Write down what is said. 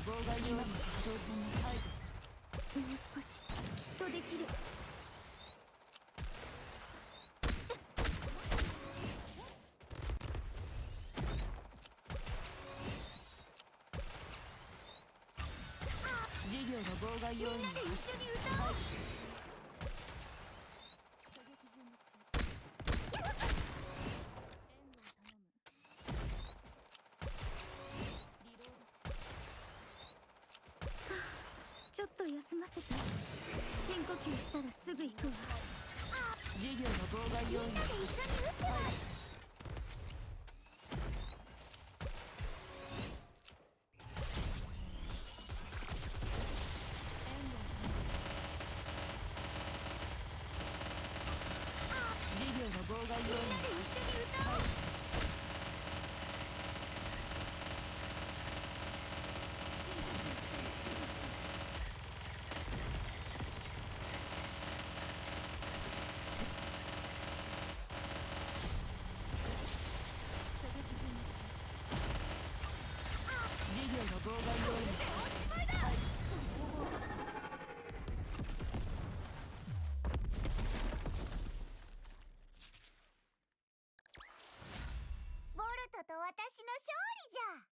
妨害要因の挑戦を排除する。もう少しきっとできる。事業の妨害要因みんなで一緒に歌おう。狙撃準備中。援護を頼む。リロード中。ちょっと休ませて。深呼吸したらすぐ行くわ。事業の妨害要因みんなで一緒に打ってます。事業の妨害要因みんなで一緒に歌おう。事業の妨害要因おしまいだ。ボルトと私の勝利じゃ。